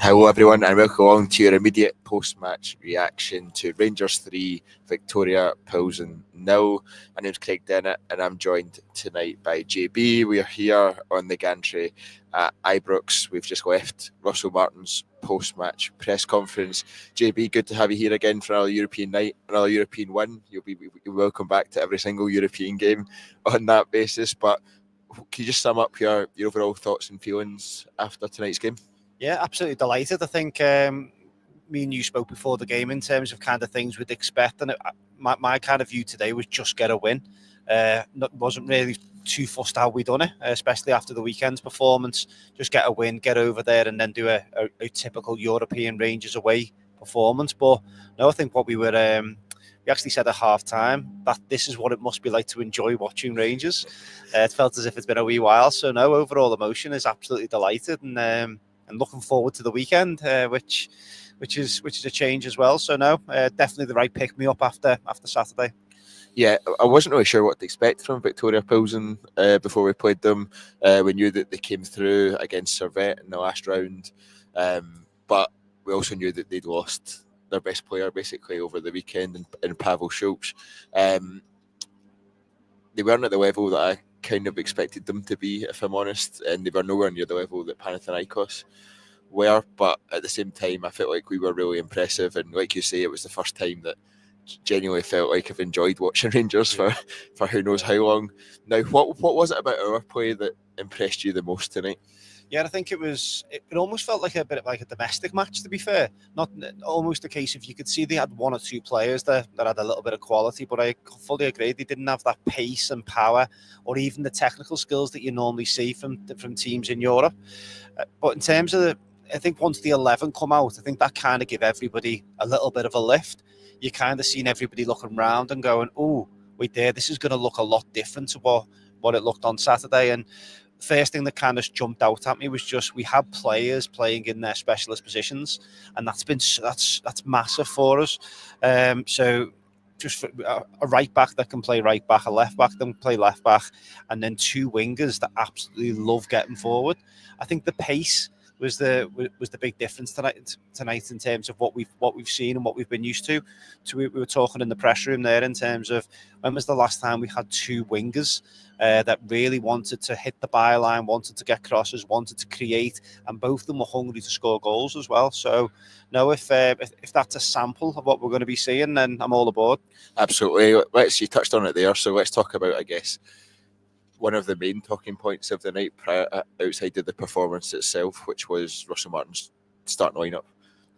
Hello everyone and welcome along to your immediate post-match reaction to Rangers 3, Viktoria Plzen 0. My name's Craig Dennett and I'm joined tonight by JB. We are here on the gantry at Ibrox. We've just left Russell Martin's post-match press conference. JB, good to have you here again for another European night, another European win. You'll be welcome back to every single European game on that basis, but can you just sum up your overall thoughts and feelings after tonight's game? Yeah, absolutely delighted. I think me and you spoke before the game in terms of kind of things we'd expect, and my kind of view today was just get a win. Wasn't really too fussed how we done it, especially after the weekend's performance. Just get a win, get over there, and then do a typical European Rangers away performance. But no, I think what we were. We actually said at half time that this is what it must be like to enjoy watching Rangers. It felt as if it's been a wee while. So no, overall emotion is absolutely delighted and looking forward to the weekend, which is a change as well. So no, definitely the right pick me up after Saturday. Yeah, I wasn't really sure what to expect from Viktoria Plzen before we played them. We knew that they came through against Servette in the last round, but we also knew that they'd lost their best player basically over the weekend in Pavel Schultz. They weren't at the level that I kind of expected them to be, if I'm honest, and they were nowhere near the level that Panathinaikos were, but at the same time I felt like we were really impressive, and like you say, it was the first time that genuinely felt like I've enjoyed watching Rangers for who knows how long. Now, what was it about our play that impressed you the most tonight? Yeah, I think it almost felt like a bit like a domestic match, to be fair. Not almost a case of you could see they had one or two players there that had a little bit of quality, but I fully agree they didn't have that pace and power or even the technical skills that you normally see from teams in Europe. But in terms of I think once the 11 come out, I think that kind of gave everybody a little bit of a lift. You kind of seen everybody looking around and going, oh, wait there, this is going to look a lot different to what it looked on Saturday. And first thing that kind of jumped out at me was just we had players playing in their specialist positions, and that's massive for us. So just a right back that can play right back, a left back that can play left back, and then two wingers that absolutely love getting forward. I think the pace was the big difference tonight in terms of what we've seen and what we've been used to. So we were talking in the press room there in terms of when was the last time we had two wingers that really wanted to hit the byline, wanted to get crosses, wanted to create, and both of them were hungry to score goals as well. So no, if that's a sample of what we're going to be seeing, then I'm all aboard. Absolutely. You touched on it there, so let's talk about, I guess, one of the main talking points of the night outside of the performance itself, which was Russell Martin's starting lineup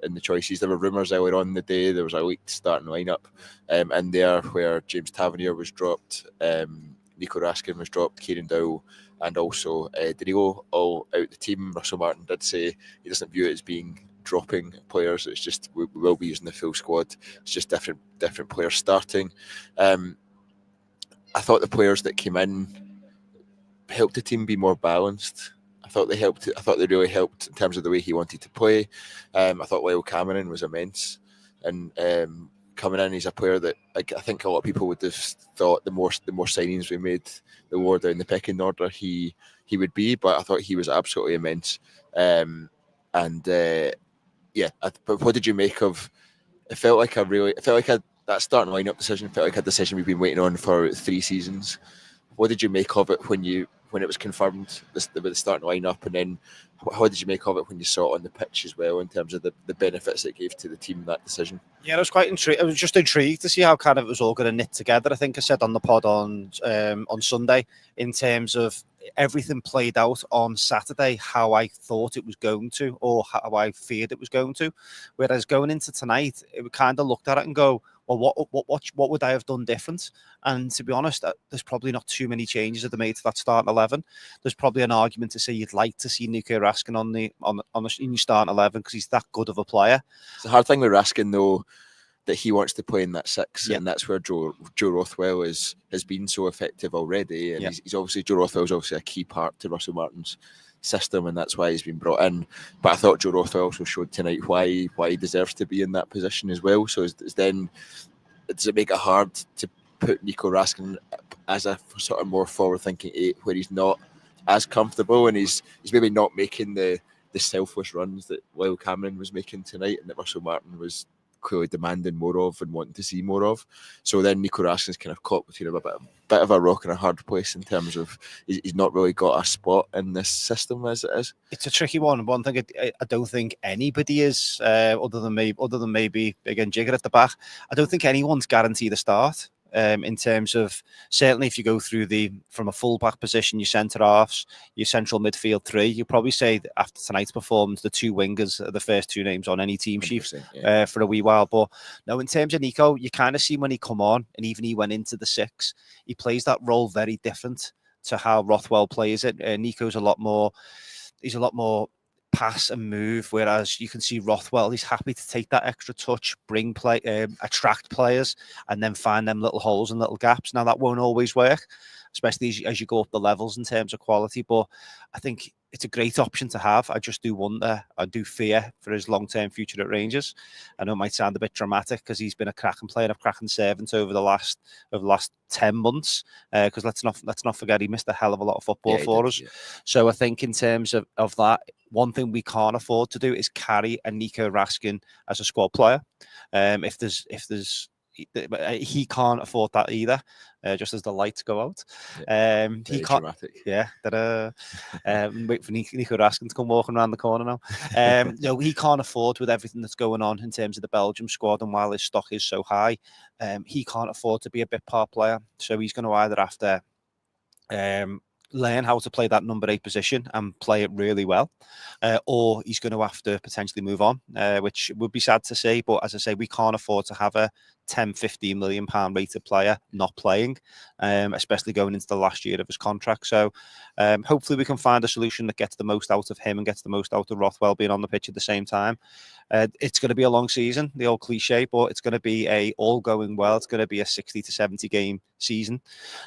and the choices. There were rumours earlier on in the day, there was a leaked starting lineup, and there where James Tavernier was dropped, Nico Raskin was dropped, Kieran Dowell, and also Danilo all out the team. Russell Martin did say he doesn't view it as being dropping players, it's just we will be using the full squad. It's just different players starting. I thought the players that came in helped the team be more balanced. I thought they really helped in terms of the way he wanted to play. I thought Lyle Cameron was immense, and coming in, he's a player that I think a lot of people would have thought the more signings we made, the lower down the pecking order he would be. But I thought he was absolutely immense. But what did you make of? It felt like that starting lineup decision felt like a decision we've been waiting on for 3 seasons. What did you make of it when it was confirmed with the starting lineup, and then how did you make of it when you saw it on the pitch as well in terms of the benefits it gave to the team, that decision? Yeah, I was quite intrigued. I was just intrigued to see how kind of it was all going to knit together. I think I said on the pod on Sunday in terms of everything played out on Saturday how I thought it was going to, or how I feared it was going to. Whereas going into tonight, it kind of looked at it and go, well, what would I have done different? And to be honest, there's probably not too many changes that they made to that starting 11. There's probably an argument to say you'd like to see Nico Raskin in your starting 11 because he's that good of a player. It's the hard thing with Raskin though, that he wants to play in that 6, and that's where Joe Rothwell has been so effective already, and he's obviously, Joe Rothwell's obviously a key part to Russell Martin's system, and that's why he's been brought in. But I thought Joe Rothwell also showed tonight why he deserves to be in that position as well. So does it make it hard to put Nico Raskin as a sort of more forward-thinking 8, where he's not as comfortable and he's maybe not making the selfless runs that Lyle Cameron was making tonight, and that Russell Martin was clearly demanding more of and wanting to see more of. So then Nico Raskin's kind of caught between a bit of a rock and a hard place in terms of he's not really got a spot in this system as it is. It's a tricky one. One thing I don't think anybody is, other than maybe Big and Jigger at the back. I don't think anyone's guaranteed a start. In terms of, certainly if you go through from a full-back position, your centre-halves, your central midfield three, you probably say that after tonight's performance, the two wingers are the first two names on any team sheet for a wee while. But no, in terms of Nico, you kind of see when he come on, and even he went into the six, he plays that role very different to how Rothwell plays it. Nico's a lot more pass and move, whereas you can see Rothwell, he's happy to take that extra touch, bring play, attract players, and then find them little holes and little gaps. Now that won't always work, especially as you go up the levels in terms of quality, but I think it's a great option to have. I just do wonder, I do fear for his long-term future at Rangers. I know it might sound a bit dramatic because he's been a cracking player, a cracking servant over the last 10 months. Because let's not forget, he missed a hell of a lot of football for us. Yeah. So I think in terms of that, one thing we can't afford to do is carry a Nico Raskin as a squad player. If there's he can't afford that either. Just as the lights go out, he can't. Dramatic. Yeah, wait for Nico Raskin to come walking around the corner now. No, he can't afford, with everything that's going on in terms of the Belgium squad, and while his stock is so high, he can't afford to be a bit part player. So he's going to either have to learn how to play that number 8 position and play it really well, or he's going to have to potentially move on, which would be sad to see. But as I say, we can't afford to have a 10-15 million pound rated player not playing, especially going into the last year of his contract. So hopefully we can find a solution that gets the most out of him and gets the most out of Rothwell being on the pitch at the same time. It's going to be a long season, the old cliche, but it's going to be all going well. It's going to be a 60 to 70 game season.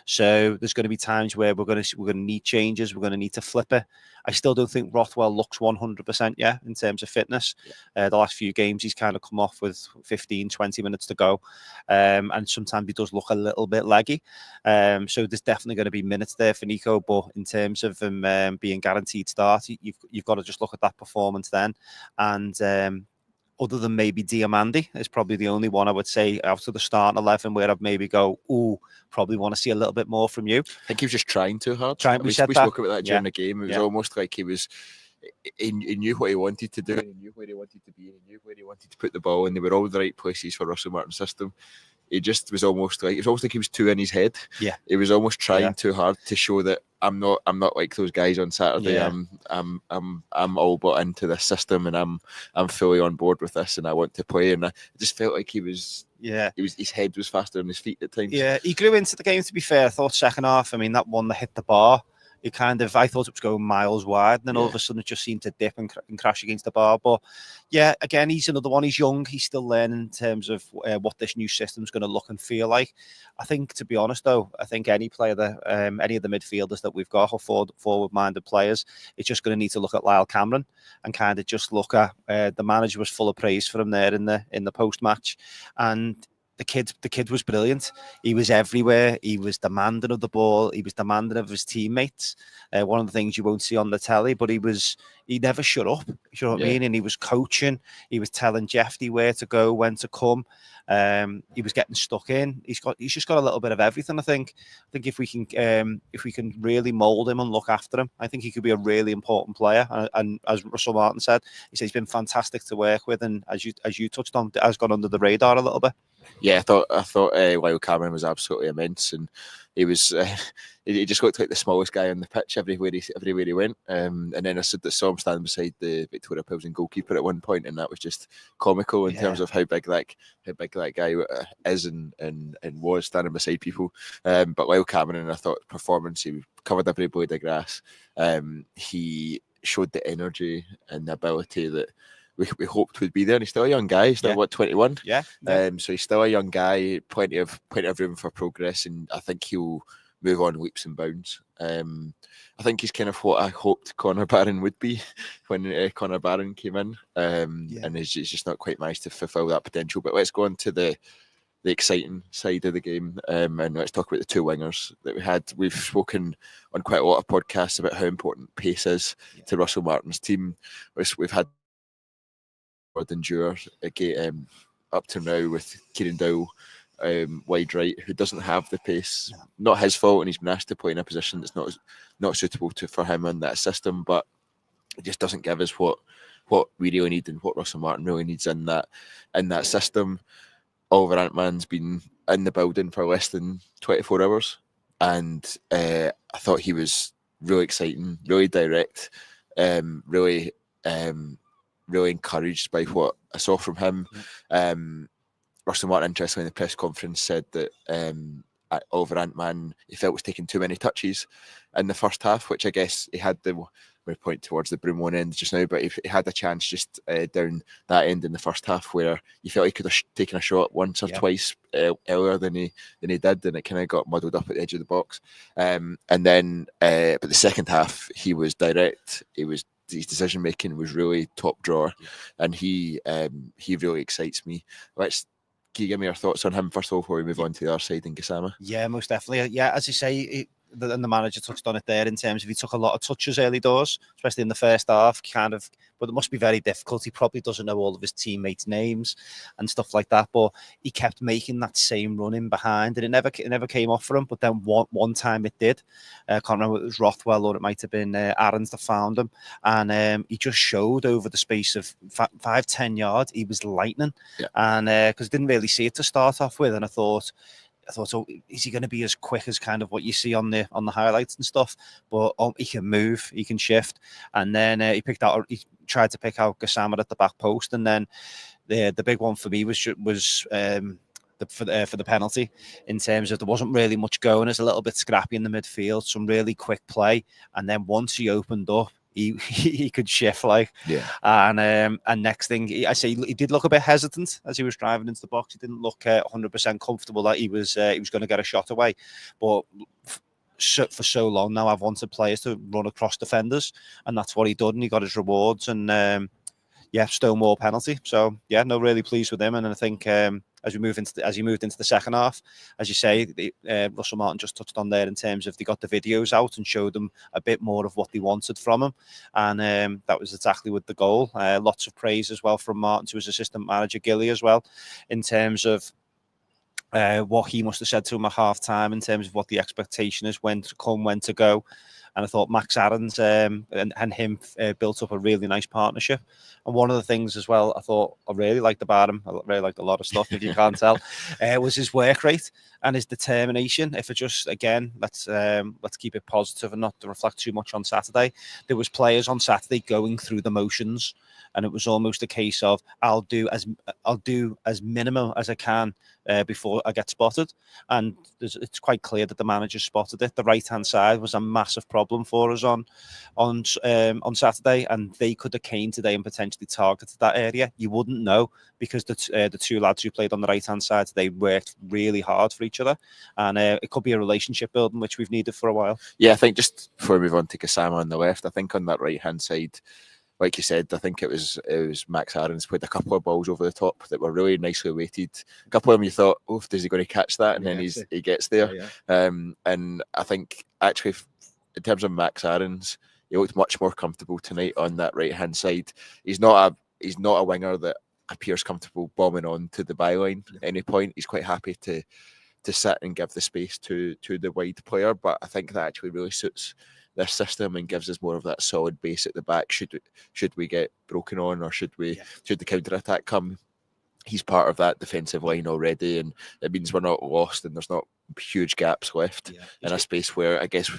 So there's going to be times where we're going to need changes. We're going to need to flip it. I still don't think Rothwell looks 100% yet in terms of fitness. The last few games, he's kind of come off with 15, 20 minutes to go. And sometimes he does look a little bit laggy. So there's definitely going to be minutes there for Nico. But in terms of him being guaranteed start, you've got to just look at that performance then. And other than maybe Diamandi, is probably the only one I would say out of the starting 11 where I'd maybe go, probably want to see a little bit more from you. I think he was just trying too hard. We spoke about that during the game. It was almost like he knew what he wanted to do, and he knew where he wanted to be, and he knew where he wanted to put the ball, and they were all the right places for Russell Martin's system. It just was almost like he was too in his head. Yeah, he was almost trying too hard to show that I'm not like those guys on Saturday. Yeah. I'm all bought into this system, and I'm fully on board with this, and I want to play. And I just felt like he was. Yeah, his head was faster than his feet at times. Yeah, he grew into the game. To be fair, I thought second half. I mean, that one that hit the bar. I thought it was going miles wide, and then all of a sudden it just seemed to dip and crash against the bar. But yeah, again, he's another one. He's young. He's still learning in terms of what this new system's going to look and feel like. I think, to be honest, though, any player that any of the midfielders that we've got, or forward-minded players, it's just going to need to look at Lyle Cameron and kind of just look at the manager was full of praise for him there in the post-match, and the kid was brilliant. He was everywhere. He was demanding of the ball. He was demanding of his teammates. One of the things you won't see on the telly, but he never shut up. You know what I mean? And he was coaching. He was telling Jeffy where to go, when to come. He was getting stuck in. He's just got a little bit of everything. I think if we can really mould him and look after him, I think he could be a really important player. And as Russell Martin said, he's been fantastic to work with. And as you touched on, has gone under the radar a little bit. Yeah, I thought Lyle Cameron was absolutely immense, and he was. He just looked like the smallest guy on the pitch everywhere he went. And then I saw him standing beside the Viktoria Plzen goalkeeper at one point, and that was just comical in terms of how big that guy is and was standing beside people. But Lyle Cameron, I thought performance, he covered every blade of grass. He showed the energy and the ability that we hoped would be there, and he's still a young guy. He's still 21. Yeah. So he's still a young guy. Plenty of room for progress, and I think he'll move on leaps and bounds. I think he's kind of what I hoped Connor Barron would be when Connor Barron came in, and he's just not quite managed to fulfil that potential. But let's go on to the exciting side of the game. And let's talk about the two wingers that we had. We've spoken on quite a lot of podcasts about how important pace is to Russell Martin's team. We've had endure up to now with Kieran Dowell wide right, who doesn't have the pace. Not his fault, and he's been asked to play in a position that's not suitable for him in that system, but it just doesn't give us what we really need and what Russell Martin really needs in that system. Oliver Antman's been in the building for less than 24 hours, and I thought he was really exciting, really direct, really encouraged by what I saw from him. Russell Martin, interestingly, in the press conference, said that Oliver Antman, he felt was taking too many touches in the first half, which I guess he had we point towards the Broom one end just now, but he had a chance just down that end in the first half where he felt he could have taken a shot once or twice earlier than he did, and it kind of got muddled up at the edge of the box. And then, but the second half, he was direct. His decision making was really top drawer, and he really excites me. Can you give me your thoughts on him first of all before we move on to the other side in Gassama? Yeah, most definitely. Yeah, as you say, and the manager touched on it there in terms of he took a lot of touches early doors, especially in the first half, but it must be very difficult. He probably doesn't know all of his teammates' names and stuff like that, but he kept making that same run in behind, and it never came off for him. But then one time it did. I can't remember if it was Rothwell or it might have been Aarons that found him, and he just showed over the space of 5-10 yards. He was lightning, and because didn't really see it to start off with, and I thought, oh, is he going to be as quick as kind of what you see on the highlights and stuff? But he can move, he can shift, and then he tried to pick out Gassama at the back post, and then the big one for me was for the penalty, in terms of there wasn't really much going. There's a little bit scrappy in the midfield, some really quick play, and then once he opened up, he could shift and next thing he did look a bit hesitant as he was driving into the box. He didn't look 100% comfortable that he was going to get a shot away. But for so long now, I've wanted players to run across defenders, and that's what he did, and he got his rewards. And Stonewall penalty. So really pleased with him. And I think as he moved into the second half, as you say, Russell Martin just touched on there in terms of they got the videos out and showed them a bit more of what they wanted from him, and that was exactly with the goal. Lots of praise as well from Martin to his assistant manager Gilly as well, in terms of what he must have said to him at half time in terms of what the expectation is, when to come, when to go. And I thought Max Aarons and him built up a really nice partnership. And one of the things as well, I really liked about him, I really liked a lot of stuff, if you can't tell, was his work rate and his determination. If it just, again, let's keep it positive and not to reflect too much on Saturday. There was players on Saturday going through the motions, and it was almost a case of I'll do as minimum as I can before I get spotted. And it's quite clear that the manager spotted it. The right hand side was a massive problem for us on Saturday, and they could have came today and potentially targeted that area. You wouldn't know, because the two lads who played on the right hand side, they worked really hard for each other, and it could be a relationship building which we've needed for a while. Yeah, I think just before we move on to Gassama on the left, I think on that right hand side, like you said, I think it was Max Aarons played a couple of balls over the top that were really nicely weighted. A couple of them you thought, oh, is he going to catch that? And then he gets there. And I think actually, in terms of Max Aarons, he looked much more comfortable tonight on that right hand side. He's not a winger that appears comfortable bombing on to the byline at any point. He's quite happy to sit and give the space to the wide player. But I think that actually really suits their system and gives us more of that solid base at the back. Should we get broken on, or should the counter attack come? He's part of that defensive line already, and it means we're not lost and there's not huge gaps left in a space where I guess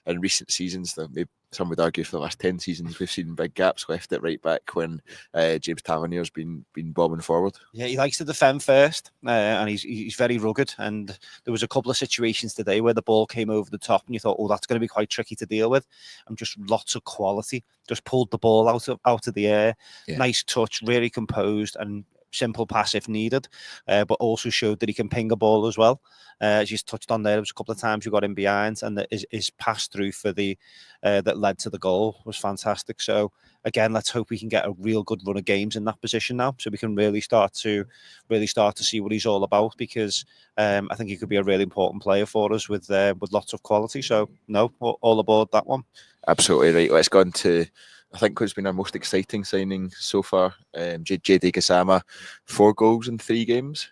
in recent seasons, some would argue for the last 10 seasons, we've seen big gaps left at right back when James Tavernier's been bombing forward. Yeah, he likes to defend first, and he's very rugged. And there was a couple of situations today where the ball came over the top and you thought, oh, that's going to be quite tricky to deal with. And just lots of quality. Just pulled the ball out of the air. Yeah. Nice touch, really composed, and simple pass if needed, but also showed that he can ping a ball as well. As you touched on there, there was a couple of times we got in behind, and his pass through for the that led to the goal was fantastic. So again, let's hope we can get a real good run of games in that position now, so we can really start to see what he's all about, because I think he could be a really important player for us with lots of quality. So no, all aboard that one. Absolutely right. Let's go on to, I think, what's been our most exciting signing so far. JD Gassama, 4 goals in 3 games,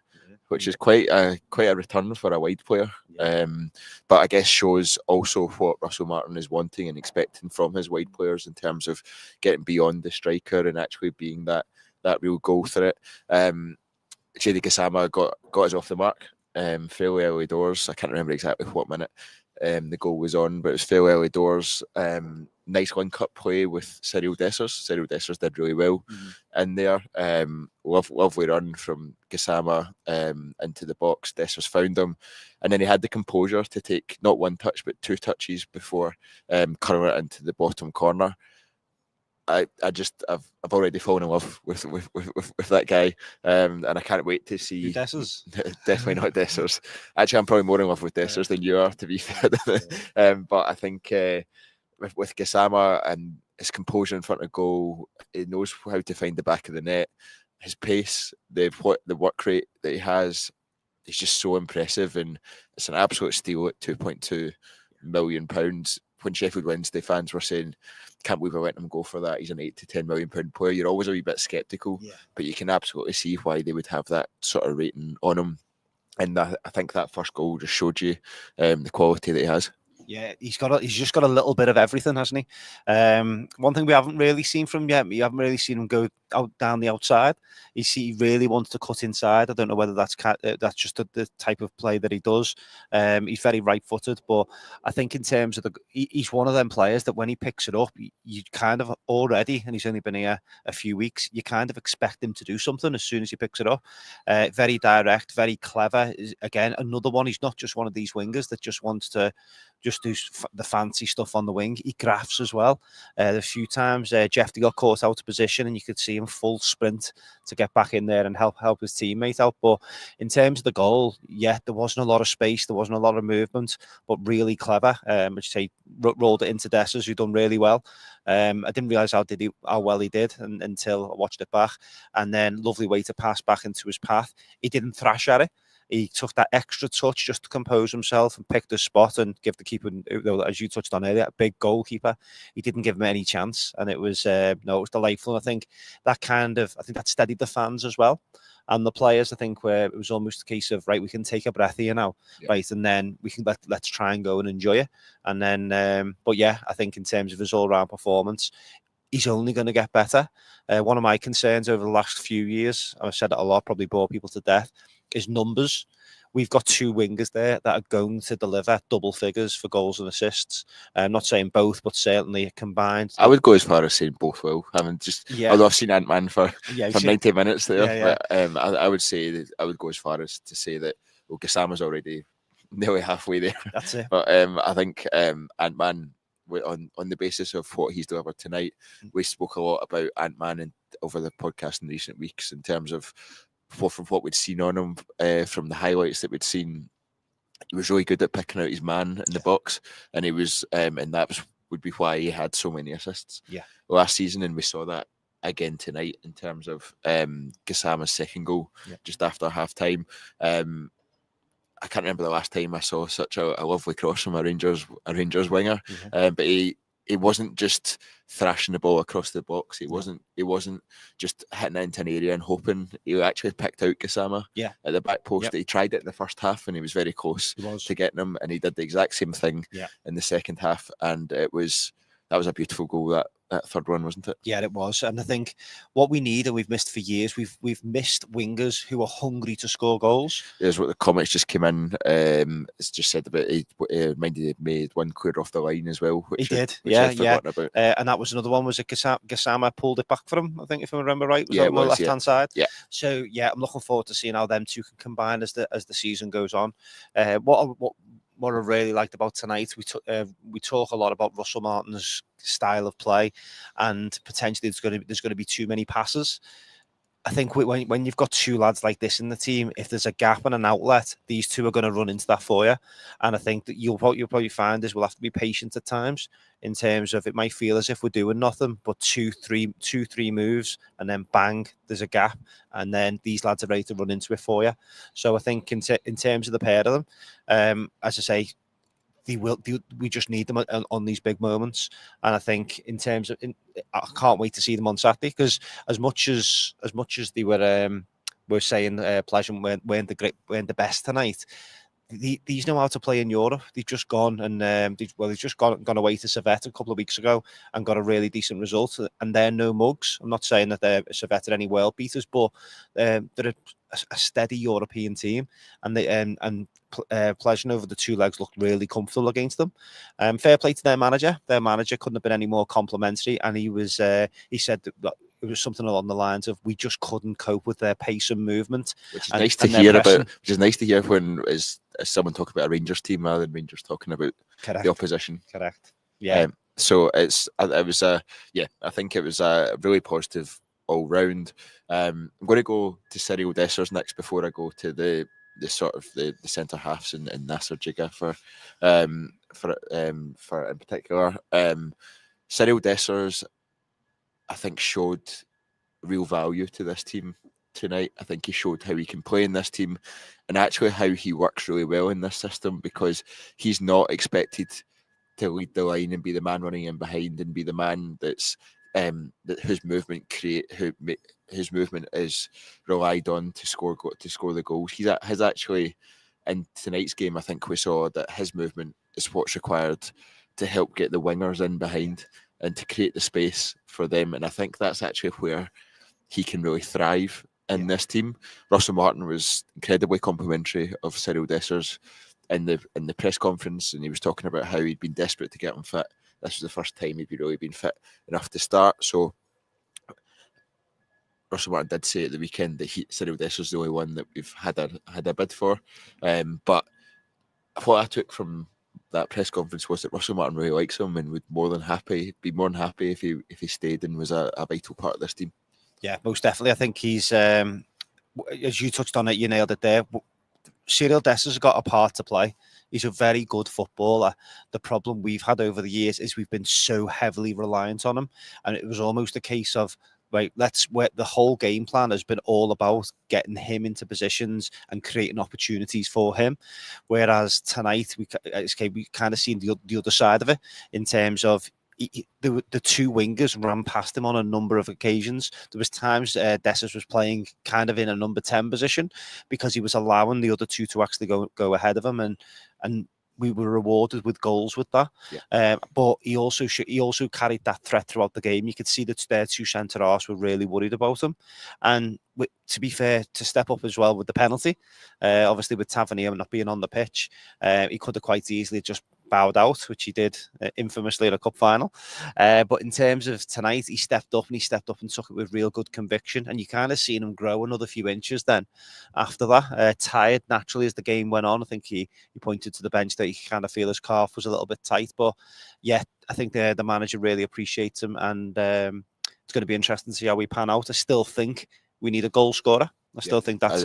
which is quite a return for a wide player. But I guess shows also what Russell Martin is wanting and expecting from his wide players in terms of getting beyond the striker and actually being that real goal threat. JD Gassama got us off the mark fairly early doors. I can't remember exactly what minute the goal was on, but it was fairly early doors. Nice link-up play with Cyril Dessers. Cyril Dessers did really well in there. Lovely run from Gassama into the box. Dessers found him, and then he had the composure to take not 1 touch but 2 touches before curling it into the bottom corner. I've already fallen in love with that guy, and I can't wait to see. Dessers? Definitely not Dessers. Actually, I'm probably more in love with Dessers than you are, to be fair. But I think with Gassama and his composure in front of goal, he knows how to find the back of the net. His pace, the work rate that he has, is just so impressive, and it's an absolute steal at £2.2 million. When Sheffield Wednesday fans were saying, "Can't believe I let him go for that, he's an £8 to £10 million player," you're always a wee bit sceptical, but you can absolutely see why they would have that sort of rating on him. And I think that first goal just showed you the quality that he has. Yeah, he's just got a little bit of everything, hasn't he? One thing we haven't really seen from him yet, you haven't really seen him go down the outside. He really wants to cut inside. I don't know whether that's just the type of play that he does. He's very right-footed, but I think in terms of he's one of them players that when he picks it up, you kind of already, and he's only been here a few weeks, you kind of expect him to do something as soon as he picks it up. Very direct, very clever. Again, another one. He's not just one of these wingers that just wants to just do the fancy stuff on the wing. He grafts as well. A few times Jeffy got caught out of position, and you could see him full sprint to get back in there and help his teammate out. But in terms of the goal, there wasn't a lot of space, there wasn't a lot of movement, but really clever. I'd say rolled it into Dessers, who done really well. I didn't realise how well he did until I watched it back. And then lovely way to pass back into his path. He didn't thrash at it. He took that extra touch just to compose himself and pick the spot and give the keeper, as you touched on earlier, a big goalkeeper. He didn't give him any chance, and it was it was delightful. I think that steadied the fans as well, and the players. I think where it was almost a case of, right, we can take a breath here now, right, and then we can let's try and go and enjoy it. And then, but yeah, I think in terms of his all-round performance, he's only going to get better. One of my concerns over the last few years, I've said it a lot, probably bore people to death, is numbers. We've got 2 wingers there that are going to deliver double figures for goals and assists. I'm not saying both, but certainly combined. I would go as far as saying both will. Although I've seen Ant-Man for 90 minutes there, but I would say that I would go as far as to say that Gassama's already nearly halfway there. That's it. But I think Ant-Man, on the basis of what he's delivered tonight, we spoke a lot about Ant-Man over the podcast in recent weeks in terms of from what we'd seen on him, from the highlights that we'd seen. He was really good at picking out his man in the box, and he was, and that would be why he had so many assists last season, and we saw that again tonight in terms of Gassama's second goal just after half time. I can't remember the last time I saw such a lovely cross from a Rangers winger, but he wasn't just thrashing the ball across the box. He wasn't just hitting it into an area and hoping. He actually picked out Gassama at the back post. He tried it in the first half, and he was very close to getting him, and he did the exact same thing in the second half, and that was a beautiful goal, that third one, wasn't it? Yeah, it was. And I think what we need, and we've missed for years, we've missed wingers who are hungry to score goals. There's what the comments just came in. It's just said about he made one clear off the line as well. He did, about. And that was another one. Was it Gassama pulled it back for him? I think, if I remember right, was on the left hand side. Yeah. So I'm looking forward to seeing how them two can combine as the season goes on. What I really liked about tonight, we talk a lot about Russell Martin's style of play, and potentially there's going to be too many passes. I think when you've got two lads like this in the team, if there's a gap and an outlet, these two are going to run into that for you. And I think that you'll probably find is we'll have to be patient at times in terms of it might feel as if we're doing nothing, but two, three moves, and then bang, there's a gap, and then these lads are ready to run into it for you. So I think in terms of the pair of them, as I say, we just need them on these big moments. And I think in terms of, I can't wait to see them on Saturday, because as much as they were saying Plzen weren't the best tonight. These know how to play in Europe. They've just gone and they've just gone away to Servette a couple of weeks ago and got a really decent result. And they're no mugs. I'm not saying that they're Servette are any world beaters, but they're a steady European team, and Plzen over the two legs looked really comfortable against them. Fair play to their manager. Their manager couldn't have been any more complimentary, and he said that it was something along the lines of, we just couldn't cope with their pace and movement, which is nice to hear about. Which is nice to hear when is someone talking about a Rangers team rather than Rangers talking about the opposition. Correct. Yeah. So I think it was a really positive all round. I'm going to go to Cyril Dessers next before I go to the sort of the centre halves and Nasser Jiga for in particular. Cyril Dessers, I think, showed real value to this team tonight. I think he showed how he can play in this team and actually how he works really well in this system, because he's not expected to lead the line and be the man running in behind and be the man that's whose movement is relied on to score the goals. He's actually, in tonight's game, I think we saw that his movement is what's required to help get the wingers in behind and to create the space for them. And I think that's actually where he can really thrive in this team. Russell Martin was incredibly complimentary of Cyril Dessers in the press conference, and he was talking about how he'd been desperate to get him fit. This was the first time he'd really been fit enough to start. So Russell Martin did say at the weekend that Cyril Dessers is the only one that we've had a bid for. But what I took from that press conference was that Russell Martin really likes him and would be more than happy if he stayed and was a vital part of this team. Yeah, most definitely. I think he's, as you touched on it, you nailed it there. Cyril Dessers has got a part to play. He's a very good footballer. The problem we've had over the years is we've been so heavily reliant on him, and it was almost a case of, right, where the whole game plan has been all about getting him into positions and creating opportunities for him. Whereas tonight we kind of seen the other side of it in terms of the two wingers ran past him on a number of occasions. There was times Dessers was playing kind of in a number 10 position because he was allowing the other two to actually go ahead of him, and we were rewarded with goals with that. Yeah. But he also carried that threat throughout the game. You could see that their two centre halves were really worried about him. And to be fair, to step up as well with the penalty, obviously with Tavernier not being on the pitch, he could have quite easily just bowed out, which he did infamously at a cup final. But in terms of tonight, he stepped up and took it with real good conviction. And you kind of seen him grow another few inches then after that. Tired naturally as the game went on. I think he pointed to the bench that he kind of feel his calf was a little bit tight. But yeah, I think the manager really appreciates him, and it's going to be interesting to see how we pan out. I still think we need a goal scorer. I still think that's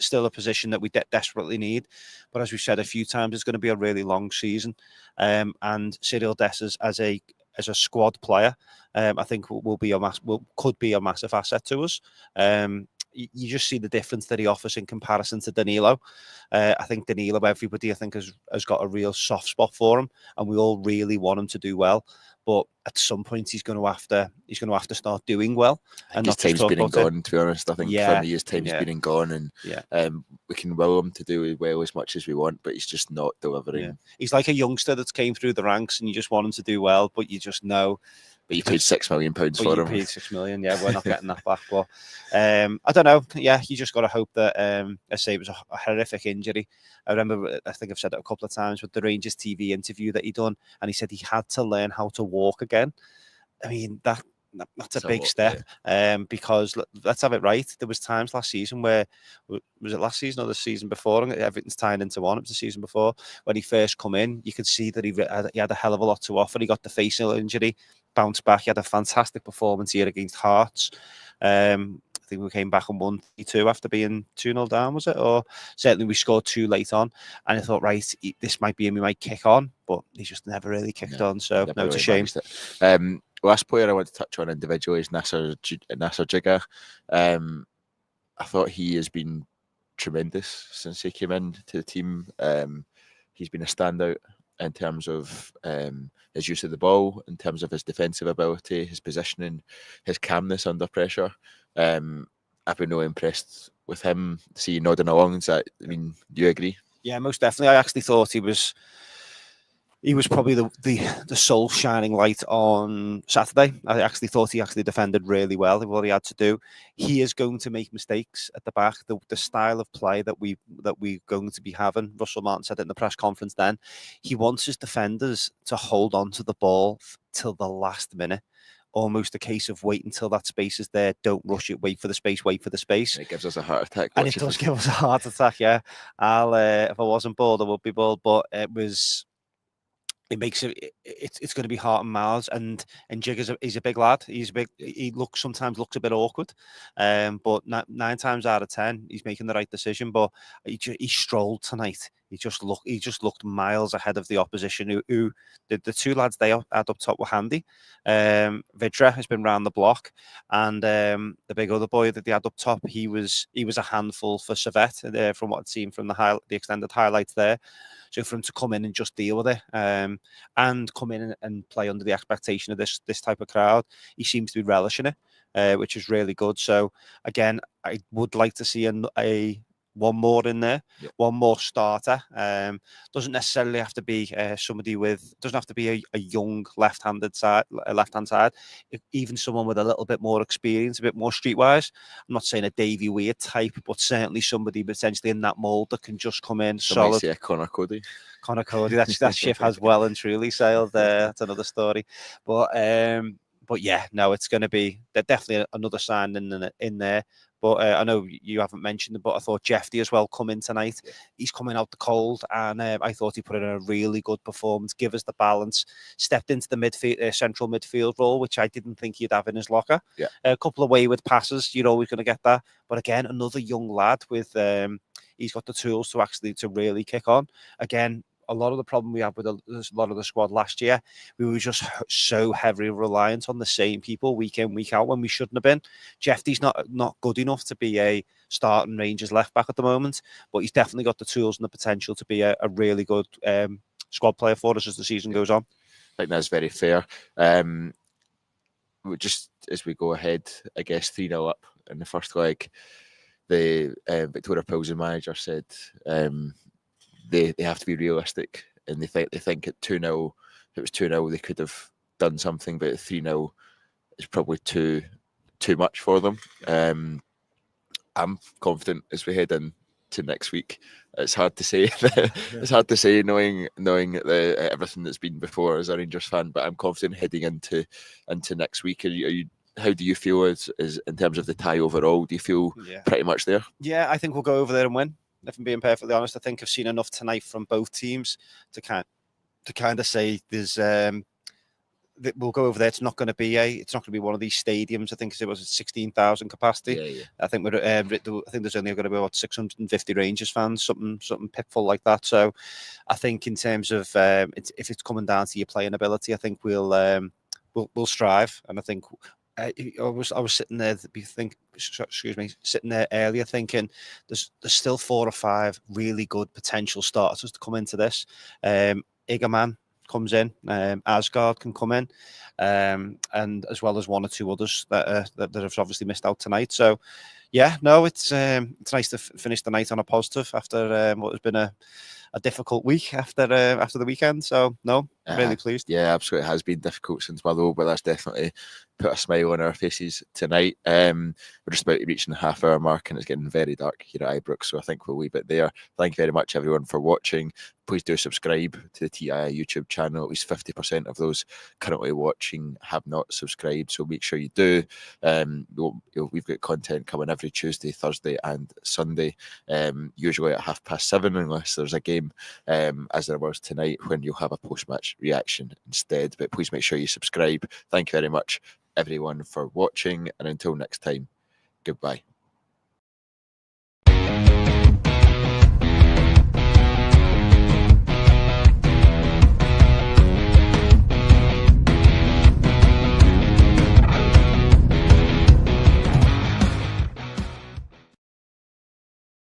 still a position that we desperately need. But as we've said a few times, it's going to be a really long season. And Cyril Dessers as a squad player, I think could be a massive asset to us. You just see the difference that he offers in comparison to Danilo. I think Danilo, everybody I think has got a real soft spot for him, and we all really want him to do well. But at some point, he's going to have to start doing well. And his time's been and gone. To be honest, I think for me, his time's been and gone, and we can will him to do well as much as we want, but he's just not delivering. Yeah. He's like a youngster that's came through the ranks, and you just want him to do well, but you just know. But you paid £6 million for him. You paid $6 million. Yeah, we're not getting that back. But I don't know. Yeah, you just got to hope that. I say it was a horrific injury. I remember. I think I've said it a couple of times with the Rangers TV interview that he done, and he said he had to learn how to walk again. I mean that's a big step. Yeah. Because let's have it right. There was times last season where, was it last season or the season before? And everything's tying into one. It was the season before when he first come in. You could see that he had a hell of a lot to offer. He got the facial injury, bounced back. He had a fantastic performance here against Hearts. I think we came back and won 3-2 after being 2-0 down, was it? Or certainly we scored 2 late on. And I thought, right, this might be him, we might kick on, but he just never really kicked on. So, no, it's a shame. Last player I want to touch on individually is Nasser Jigga. I thought he has been tremendous since he came in to the team. He's been a standout in terms of his use of the ball, in terms of his defensive ability, his positioning, his calmness under pressure. I've been really impressed with him. See you nodding along. Do you agree? Yeah, most definitely. I actually thought he was probably the sole shining light on Saturday. I actually thought he actually defended really well in what he had to do. He is going to make mistakes at the back. The style of play that we're going to be having, Russell Martin said it in the press conference then, he wants his defenders to hold on to the ball till the last minute. Almost a case of wait until that space is there. Don't rush it. Wait for the space. Wait for the space. It gives us a heart attack. And it does give us a heart attack. Yeah, if I wasn't bored, I would be bored. But it makes it's going to be heart and mouths. And Jig he's a big lad. He's big. He sometimes looks a bit awkward, but 9 times out of 10 he's making the right decision. But he strolled tonight. He just looked miles ahead of the opposition. Who the 2 lads they had up top were handy. Vidra has been round the block, and the big other boy that they had up top, he was a handful for Servette, from what I'd seen from the extended highlights there. So for him to come in and just deal with it, and come in and play under the expectation of this type of crowd, he seems to be relishing it, which is really good. So again, I would like to see one more in there, one more starter. Doesn't necessarily have to be doesn't have to be a young left-hand side. Even someone with a little bit more experience, a bit more streetwise. I'm not saying a Davy Weir type, but certainly somebody potentially in that mould that can just come in solid. Say Connor Cody. That ship has well and truly sailed. That's another story. But yeah, no, it's going to be definitely another sign in there. But I know you haven't mentioned it, but I thought Jeffy as well come in tonight. Yeah. He's coming out the cold, and I thought he put in a really good performance, give us the balance, stepped into the central midfield role, which I didn't think he'd have in his locker. Yeah. A couple of wayward passes, you're always going to get that. But again, another young lad with he's got the tools to really kick on. Again, a lot of the problem we had with a lot of the squad last year, we were just so heavily reliant on the same people week in, week out when we shouldn't have been. Jeffy's not good enough to be a starting Rangers left back at the moment, but he's definitely got the tools and the potential to be a really good squad player for us as the season goes on. I think that's very fair. Just as we go ahead, I guess 3-0 up in the first leg, the Viktoria Plzen manager said they have to be realistic, and they think at 2-0, if it was 2-0, they could have done something, but at 3-0 is probably too much for them. I'm confident as we head into next week. It's hard to say. It's hard to say knowing everything that's been before as a Rangers fan, but I'm confident heading into next week. Are you? How do you feel as in terms of the tie overall? Do you feel pretty much there? Yeah, I think we'll go over there and win. If I'm being perfectly honest, I think I've seen enough tonight from both teams to kind of say there's we'll go over there. It's not going to be one of these stadiums. I think it was 16,000 capacity. Yeah. I think I think there's only going to be about 650 Rangers fans, something pitful like that. So I think in terms of if it's coming down to your playing ability, I think we'll strive, and I think. I was sitting there sitting there earlier thinking there's still 4 or 5 really good potential starters to come into this. Igaman comes in, Asgard can come in, and as well as 1 or 2 others that have obviously missed out tonight. So yeah, no, it's nice to finish the night on a positive after what has been a difficult week after the weekend. So no, really pleased. Yeah, absolutely, it has been difficult since Motherwell, but that's definitely put a smile on our faces tonight. We're just about to reach the half-hour mark, and it's getting very dark here at Ibrox, so I think we'll leave it there. Thank you very much, everyone, for watching. Please do subscribe to the TII YouTube channel. At least 50% of those currently watching have not subscribed, so make sure you do. We've got content coming every Tuesday, Thursday, and Sunday, usually at 7:30, unless there's a game, as there was tonight, when you'll have a post-match reaction instead. But please make sure you subscribe. Thank you very much, everyone, for watching, and until next time, Goodbye.